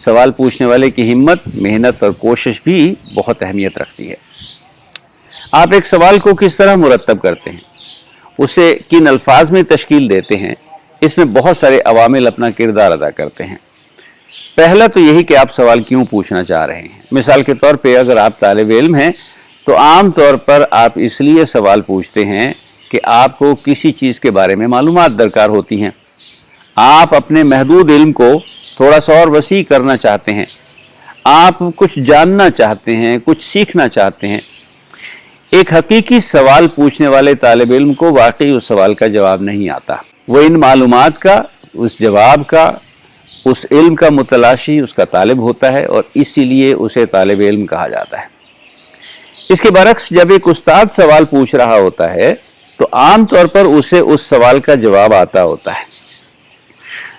سوال پوچھنے والے کی ہمت، محنت اور کوشش بھی بہت اہمیت رکھتی ہے۔ آپ ایک سوال کو کس طرح مرتب کرتے ہیں، اسے کن الفاظ میں تشکیل دیتے ہیں، اس میں بہت سارے عوامل اپنا کردار ادا کرتے ہیں۔ پہلا تو یہی کہ آپ سوال کیوں پوچھنا چاہ رہے ہیں۔ مثال کے طور پہ اگر آپ طالب علم ہیں تو عام طور پر آپ اس لیے سوال پوچھتے ہیں کہ آپ کو کسی چیز کے بارے میں معلومات درکار ہوتی ہیں، آپ اپنے محدود علم کو تھوڑا سا اور وسیع کرنا چاہتے ہیں، آپ کچھ جاننا چاہتے ہیں، کچھ سیکھنا چاہتے ہیں۔ ایک حقیقی سوال پوچھنے والے طالب علم کو واقعی اس سوال کا جواب نہیں آتا، وہ ان معلومات کا، اس جواب کا، اس علم کا متلاشی، اس کا طالب ہوتا ہے، اور اسی لیے اسے طالب علم کہا جاتا ہے۔ اس کے برعکس جب ایک استاد سوال پوچھ رہا ہوتا ہے تو عام طور پر اسے اس سوال کا جواب آتا ہوتا ہے،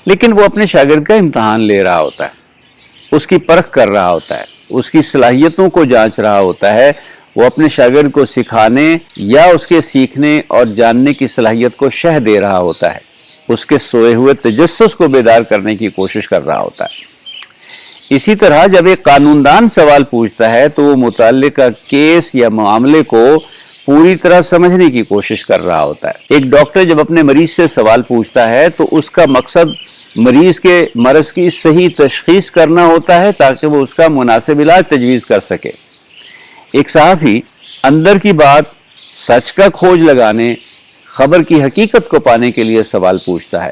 لیکن وہ اپنے شاگرد کا امتحان لے رہا ہوتا ہے، اس کی پرکھ کر رہا ہوتا ہے، اس کی صلاحیتوں کو جانچ رہا ہوتا ہے، وہ اپنے شاگرد کو سکھانے یا اس کے سیکھنے اور جاننے کی صلاحیت کو شرح دے رہا ہوتا ہے، اس کے سوئے ہوئے تجسس کو بیدار کرنے کی کوشش کر رہا ہوتا ہے۔ اسی طرح جب ایک قانون دان سوال پوچھتا ہے تو وہ متعلقہ کیس یا معاملے کو پوری طرح سمجھنے کی کوشش کر رہا ہوتا ہے۔ ایک ڈاکٹر جب اپنے مریض سے سوال پوچھتا ہے تو اس کا مقصد مریض کے مرض کی صحیح تشخیص کرنا ہوتا ہے تاکہ وہ اس کا مناسب علاج تجویز کر سکے۔ ایک صحافی اندر کی بات، سچ کا کھوج لگانے، خبر کی حقیقت کو پانے کے لیے سوال پوچھتا ہے،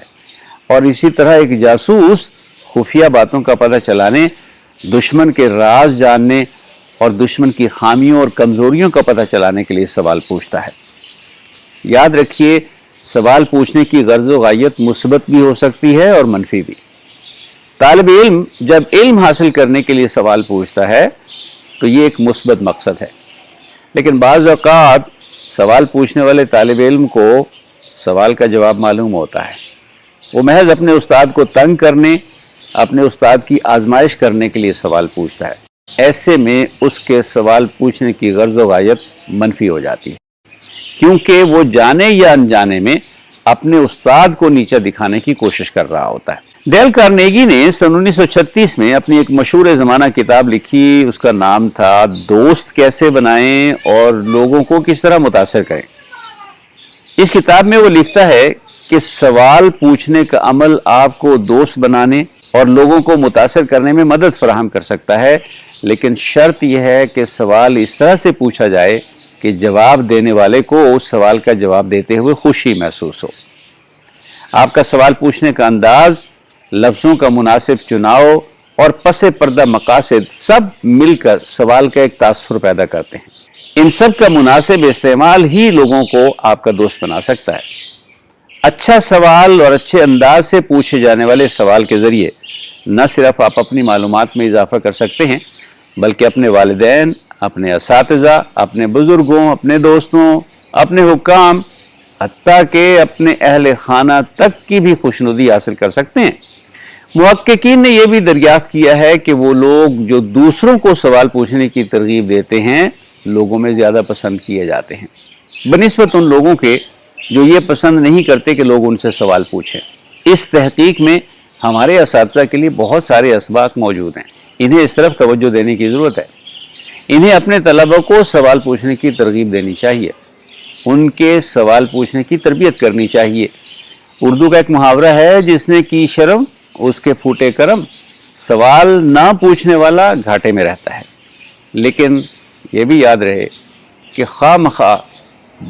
اور اسی طرح ایک جاسوس خفیہ باتوں کا پتہ چلانے، دشمن کے راز جاننے اور دشمن کی خامیوں اور کمزوریوں کا پتہ چلانے کے لیے سوال پوچھتا ہے۔ یاد رکھیے، سوال پوچھنے کی غرض و غایت مثبت بھی ہو سکتی ہے اور منفی بھی۔ طالب علم جب علم حاصل کرنے کے لیے سوال پوچھتا ہے تو یہ ایک مثبت مقصد ہے، لیکن بعض اوقات سوال پوچھنے والے طالب علم کو سوال کا جواب معلوم ہوتا ہے، وہ محض اپنے استاد کو تنگ کرنے، اپنے استاد کی آزمائش کرنے کے لیے سوال پوچھتا ہے۔ ایسے میں اس کے سوال پوچھنے کی غرض و غایت منفی ہو جاتی ہے، کیونکہ وہ جانے یا انجانے میں اپنے استاد کو نیچا دکھانے کی کوشش کر رہا ہوتا ہے۔ ڈیل کارنیگی نے سن 1936 میں اپنی ایک مشہور زمانہ کتاب لکھی، اس کا نام تھا دوست کیسے بنائیں اور لوگوں کو کس طرح متاثر کریں۔ اس کتاب میں وہ لکھتا ہے کہ سوال پوچھنے کا عمل آپ کو دوست بنانے اور لوگوں کو متاثر کرنے میں مدد فراہم کر سکتا ہے، لیکن شرط یہ ہے کہ سوال اس طرح سے پوچھا جائے کہ جواب دینے والے کو اس سوال کا جواب دیتے ہوئے خوشی محسوس ہو۔ آپ کا سوال پوچھنے کا انداز، لفظوں کا مناسب چناؤ اور پس پردہ مقاصد سب مل کر سوال کا ایک تاثر پیدا کرتے ہیں۔ ان سب کا مناسب استعمال ہی لوگوں کو آپ کا دوست بنا سکتا ہے۔ اچھا سوال اور اچھے انداز سے پوچھے جانے والے سوال کے ذریعے نہ صرف آپ اپنی معلومات میں اضافہ کر سکتے ہیں، بلکہ اپنے والدین، اپنے اساتذہ، اپنے بزرگوں، اپنے دوستوں، اپنے حکام، حتیٰ کہ اپنے اہل خانہ تک کی بھی خوشنودی حاصل کر سکتے ہیں۔ محققین نے یہ بھی دریافت کیا ہے کہ وہ لوگ جو دوسروں کو سوال پوچھنے کی ترغیب دیتے ہیں لوگوں میں زیادہ پسند کیے جاتے ہیں، بنسبت ان لوگوں کے جو یہ پسند نہیں کرتے کہ لوگ ان سے سوال پوچھیں۔ اس تحقیق میں ہمارے اساتذہ کے لیے بہت سارے اسباق موجود ہیں، انہیں اس طرف توجہ دینے کی ضرورت ہے۔ انہیں اپنے طلبہ کو سوال پوچھنے کی ترغیب دینی چاہیے، ان کے سوال پوچھنے کی تربیت کرنی چاہیے۔ اردو کا ایک محاورہ ہے، جس نے کی شرم اس کے پھوٹے کرم، سوال نہ پوچھنے والا گھاٹے میں رہتا ہے۔ لیکن یہ بھی یاد رہے کہ خواہ مخواہ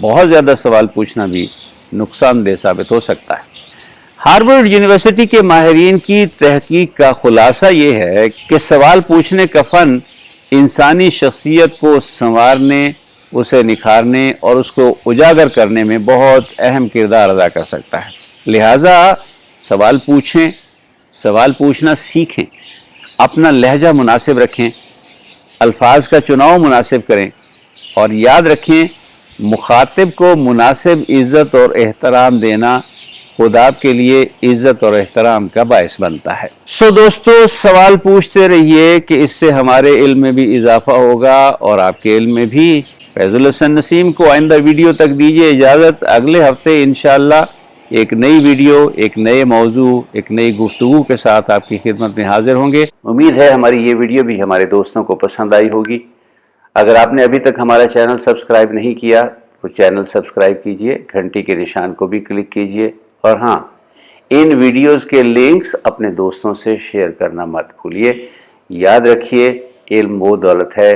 بہت زیادہ سوال پوچھنا بھی نقصان دہ ثابت ہو سکتا ہے۔ ہارورڈ یونیورسٹی کے ماہرین کی تحقیق کا خلاصہ یہ ہے کہ سوال پوچھنے کا فن انسانی شخصیت کو سنوارنے، اسے نکھارنے اور اس کو اجاگر کرنے میں بہت اہم کردار ادا کر سکتا ہے۔ لہٰذا سوال پوچھیں، سوال پوچھنا سیکھیں، اپنا لہجہ مناسب رکھیں، الفاظ کا چناؤ مناسب کریں، اور یاد رکھیں مخاطب کو مناسب عزت اور احترام دینا خود آپ کے لیے عزت اور احترام کا باعث بنتا ہے۔ دوستو، سوال پوچھتے رہیے کہ اس سے ہمارے علم میں بھی اضافہ ہوگا اور آپ کے علم میں بھی۔ فیض الحسن نسیم کو آئندہ ویڈیو تک دیجیے اجازت، اگلے ہفتے انشاءاللہ ایک نئی ویڈیو، ایک نئے موضوع، ایک نئی گفتگو کے ساتھ آپ کی خدمت میں حاضر ہوں گے۔ امید ہے ہماری یہ ویڈیو بھی ہمارے دوستوں کو پسند آئی ہوگی۔ اگر آپ نے ابھی تک ہمارا چینل سبسکرائب نہیں کیا تو چینل سبسکرائب کیجئے، گھنٹی کے نشان کو بھی کلک کیجئے، اور ہاں، ان ویڈیوز کے لنکس اپنے دوستوں سے شیئر کرنا مت بھولیے۔ یاد رکھیے، علم وہ دولت ہے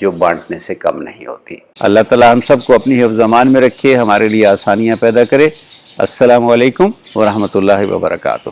جو بانٹنے سے کم نہیں ہوتی۔ اللہ تعالی ہم سب کو اپنی حفظ امان میں رکھے، ہمارے لیے آسانیاں پیدا کرے۔ السلام علیکم ورحمۃ اللہ وبرکاتہ۔